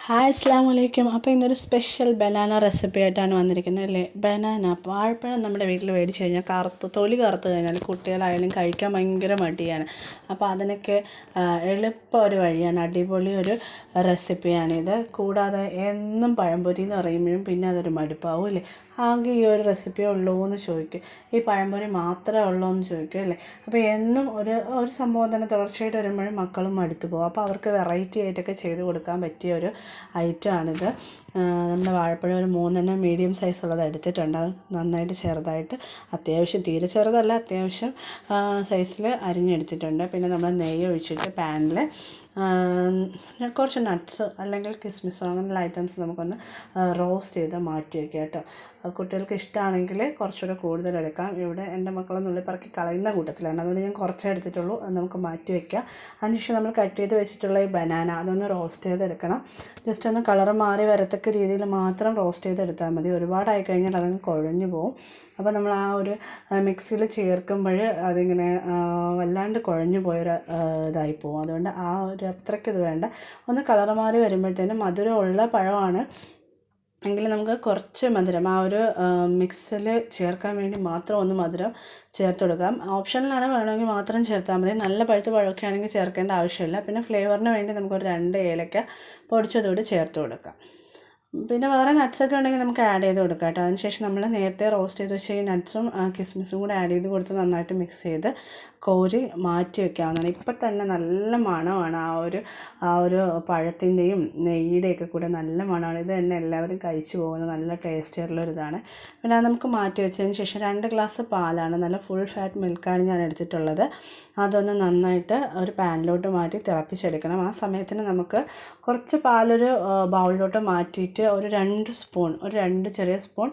Hi അസ്സാം വലൈക്കും. അപ്പോൾ ഇന്നൊരു സ്പെഷ്യൽ ബനാന റെസിപ്പി ആയിട്ടാണ് വന്നിരിക്കുന്നത് അല്ലേ. ബനാന വാഴപ്പഴം നമ്മുടെ വീട്ടിൽ മേടിച്ച് കഴിഞ്ഞാൽ തൊലി കറുത്ത് കഴിഞ്ഞാൽ കുട്ടികളായാലും കഴിക്കാൻ ഭയങ്കര മടിയാണ്. അപ്പോൾ അതിനൊക്കെ എളുപ്പം ഒരു വഴിയാണ്, അടിപൊളി ഒരു റെസിപ്പിയാണിത്. കൂടാതെ എന്നും പഴംപൊരി എന്ന് പറയുമ്പോഴും പിന്നെ അതൊരു മടുപ്പാവും അല്ലേ. ആകെ ഈ ഒരു റെസിപ്പിയേ ഉള്ളൂ എന്ന് ചോദിക്കും, ഈ പഴംപൊരി മാത്രമേ ഉള്ളൂ എന്ന് ചോദിക്കും അല്ലേ. അപ്പോൾ എന്നും ഒരു സംഭവം തന്നെ തുടർച്ചയായിട്ട് വരുമ്പോഴും മക്കളും മടുത്തു പോകും. അപ്പോൾ അവർക്ക് വെറൈറ്റി ആയിട്ടൊക്കെ ചെയ്ത് കൊടുക്കാൻ പറ്റിയ ഒരു ഐറ്റമാണിത്. നമ്മുടെ വാഴപ്പഴം ഒരു 3 മീഡിയം സൈസുള്ളത് എടുത്തിട്ടുണ്ട്. അത് നന്നായിട്ട് ചെറുതായിട്ട്, അത്യാവശ്യം തീരെ ചെറുതല്ല, അത്യാവശ്യം സൈസിൽ അരിഞ്ഞെടുത്തിട്ടുണ്ട്. പിന്നെ നമ്മൾ നെയ്യ് ഒഴിച്ചിട്ട് പാനിൽ കുറച്ച് നട്ട്സ് അല്ലെങ്കിൽ കിസ്മിസോ അങ്ങനെയുള്ള ഐറ്റംസ് നമുക്കൊന്ന് റോസ്റ്റ് ചെയ്ത് മാറ്റി വയ്ക്കാം കേട്ടോ. കുട്ടികൾക്ക് ഇഷ്ടമാണെങ്കിൽ കുറച്ചുകൂടെ കൂടുതൽ എടുക്കാം. ഇവിടെ എൻ്റെ മക്കളൊന്നും ഉള്ളിൽ പറക്കി കളയുന്ന കൂട്ടത്തിലാണ്, അതുകൊണ്ട് ഞാൻ കുറച്ചേ എടുത്തിട്ടുള്ളൂ. അത് നമുക്ക് മാറ്റി വയ്ക്കാം. അതിനുശേഷം നമ്മൾ കട്ട് ചെയ്ത് വെച്ചിട്ടുള്ള ഈ ബനാന അതൊന്ന് റോസ്റ്റ് ചെയ്തെടുക്കണം. ജസ്റ്റ് ഒന്ന് കളറ് മാറി വരത്തക്ക രീതിയിൽ മാത്രം റോസ്റ്റ് ചെയ്തെടുത്താൽ മതി. ഒരുപാടായി കഴിഞ്ഞാൽ അതങ്ങ് കുഴഞ്ഞു പോകും. അപ്പോൾ നമ്മൾ ആ ഒരു മിക്സിയിൽ ചേർക്കുമ്പോൾ അതിങ്ങനെ വല്ലാണ്ട് കുഴഞ്ഞു പോയൊരു ഇതായി പോകും. അതുകൊണ്ട് ആ ഒരു അത്രയ്ക്ക് ഇത് വേണ്ട. ഒന്ന് കളറ് മാറി വരുമ്പോഴത്തേനും മധുരമുള്ള പഴമാണ് എങ്കിൽ നമുക്ക് കുറച്ച് മധുരം ആ ഒരു മിക്സിൽ ചേർക്കാൻ വേണ്ടി മാത്രം ഒന്ന് മധുരം ചേർത്ത് കൊടുക്കാം. ഓപ്ഷനിലാണ്, വേണമെങ്കിൽ മാത്രം ചേർത്താൽ മതി. നല്ല പഴുത്ത പഴമൊക്കെ ആണെങ്കിൽ ചേർക്കേണ്ട ആവശ്യമില്ല. പിന്നെ ഫ്ലേവറിന് വേണ്ടി നമുക്കൊരു 2 ഏലക്ക പൊടിച്ചതോടെ ചേർത്ത് കൊടുക്കാം. പിന്നെ വേറെ നട്ട്സൊക്കെ ഉണ്ടെങ്കിൽ നമുക്ക് ആഡ് ചെയ്ത് കൊടുക്കാം കേട്ടോ. അതിനുശേഷം നമ്മൾ നേരത്തെ റോസ്റ്റ് ചെയ്ത് വെച്ച ഈ നട്ട്സും കിസ്മിസും കൂടെ ആഡ് ചെയ്ത് കൊടുത്ത് നന്നായിട്ട് മിക്സ് ചെയ്ത് കോരി മാറ്റി വയ്ക്കാവുന്നതാണ്. ഇപ്പം തന്നെ നല്ല മണമാണ്, ആ ഒരു പഴത്തിൻ്റെയും നെയ്യുടെയൊക്കെ കൂടെ നല്ല മണമാണ്. ഇത് തന്നെ എല്ലാവരും കഴിച്ചു പോകുന്ന നല്ല ടേസ്റ്റ് ആയിട്ടുള്ളൊരിതാണ്. പിന്നെ അത് നമുക്ക് മാറ്റി വെച്ചതിന് ശേഷം 2 ഗ്ലാസ് പാലാണ്, നല്ല ഫുൾ ഫാറ്റ് മിൽക്കാണ് ഞാൻ എടുത്തിട്ടുള്ളത്. അതൊന്ന് നന്നായിട്ട് ഒരു പാനിലോട്ട് മാറ്റി തിളപ്പിച്ചെടുക്കണം. ആ സമയത്തിന് നമുക്ക് കുറച്ച് പാലൊരു ബൗളിലോട്ട് മാറ്റിയിട്ട് ഒരു 2 ചെറിയ സ്പൂൺ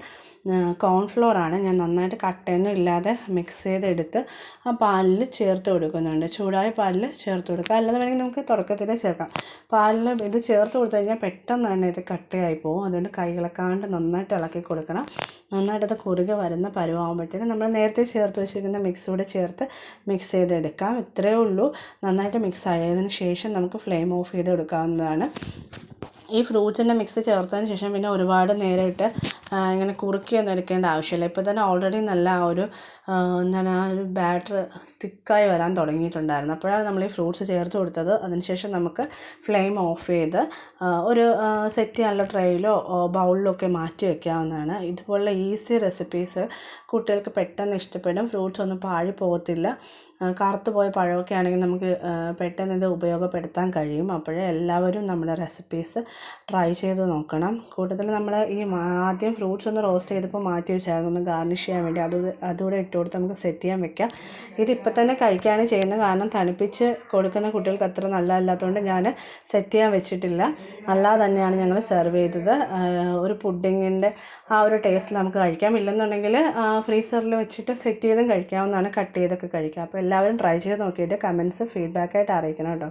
കോൺഫ്ലോറാണ് ഞാൻ നന്നായിട്ട് കട്ടയൊന്നും ഇല്ലാതെ മിക്സ് ചെയ്തെടുത്ത് ആ പാലിൽ ചേർത്ത് കൊടുക്കുന്നുണ്ട്. ചൂടായ പാലിൽ ചേർത്ത് കൊടുക്കുക, അല്ലാതെ വേണമെങ്കിൽ നമുക്ക് തുടക്കത്തിൽ ചേർക്കാം. പാലിൽ ഇത് ചേർത്ത് കൊടുത്തു കഴിഞ്ഞാൽ പെട്ടെന്ന് തന്നെ ഇത് കട്ടയായി പോകും. അതുകൊണ്ട് കൈകളക്കാണ്ട് നന്നായിട്ട് ഇളക്കി കൊടുക്കണം. നന്നായിട്ടത് കുറുകെ വരുന്ന പരുവാകുമ്പോഴത്തേനും നമ്മൾ നേരത്തെ ചേർത്ത് വെച്ചിരിക്കുന്ന മിക്സ് കൂടെ ചേർത്ത് മിക്സ് ചെയ്തെടുക്കാം. ഇത്രയേ ഉള്ളൂ. നന്നായിട്ട് മിക്സ് ആയതിനു ശേഷം നമുക്ക് ഫ്ലെയിം ഓഫ് ചെയ്ത് കൊടുക്കാവുന്നതാണ്. ഈ ഫ്രൂട്ട്സിൻ്റെ മിക്സ് ചേർത്തതിന് ശേഷം പിന്നെ ഒരുപാട് നേരമായിട്ട് ഇങ്ങനെ കുറുക്കിയൊന്നും എടുക്കേണ്ട ആവശ്യമില്ല. ഇപ്പോൾ തന്നെ ഓൾറെഡി നല്ല ആ ഒരു ബാറ്റർ തിക്കായി വരാൻ തുടങ്ങിയിട്ടുണ്ടായിരുന്നു. അപ്പോഴാണ് നമ്മൾ ഈ ഫ്രൂട്ട്സ് ചേർത്ത് കൊടുത്തത്. അതിനുശേഷം നമുക്ക് ഫ്ലെയിം ഓഫ് ചെയ്ത് ഒരു സെറ്റ് ചെയ്യാനുള്ള ട്രേയിലോ ബൗളിലോ ഒക്കെ മാറ്റി വയ്ക്കാവുന്നതാണ്. ഇതുപോലുള്ള ഈസി റെസിപ്പീസ് കുട്ടികൾക്ക് പെട്ടെന്ന് ഇഷ്ടപ്പെടും. ഫ്രൂട്ട്സ് ഒന്നും പാഴി പോകത്തില്ല. കറുത്ത് പോയ പഴമൊക്കെ ആണെങ്കിൽ നമുക്ക് പെട്ടെന്ന് ഇത് ഉപയോഗപ്പെടുത്താൻ കഴിയും. അപ്പോഴേ എല്ലാവരും നമ്മുടെ റെസിപ്പീസ് ട്രൈ ചെയ്ത് നോക്കണം. കൂടുതൽ നമ്മൾ ഈ ആദ്യം ഫ്രൂട്ട്സ് ഒന്ന് റോസ്റ്റ് ചെയ്തപ്പോൾ മാറ്റി വെച്ചായിരുന്നു, ഒന്ന് ഗാർണിഷ് ചെയ്യാൻ വേണ്ടി. അതുകൂടെ ഇട്ട് കൊടുത്ത് നമുക്ക് സെറ്റ് ചെയ്യാൻ വെക്കാം. ഇതിപ്പോൾ തന്നെ കഴിക്കുകയാണ് ചെയ്യുന്നത്, കാരണം തണുപ്പിച്ച് കൊടുക്കുന്ന കുട്ടികൾക്ക് അത്ര നല്ലതല്ലാത്തതുകൊണ്ട് ഞാൻ സെറ്റ് ചെയ്യാൻ വെച്ചിട്ടില്ല. അല്ലാതെ തന്നെയാണ് ഞങ്ങൾ സെർവ് ചെയ്തത്. ഒരു പുഡിങ്ങിൻ്റെ ആ ഒരു ടേസ്റ്റിൽ നമുക്ക് കഴിക്കാം. ഇല്ലെന്നുണ്ടെങ്കിൽ ഫ്രീസറിൽ വെച്ചിട്ട് സെറ്റ് ചെയ്തും കഴിക്കാവുന്നതാണ്, കട്ട് ചെയ്തൊക്കെ കഴിക്കാം. അപ്പോൾ എല്ലാവരും ട്രൈ ചെയ്ത് നോക്കിയിട്ട് കമൻറ്റ്സ് ഫീഡ്ബാക്കായിട്ട് അറിയിക്കണം കേട്ടോ.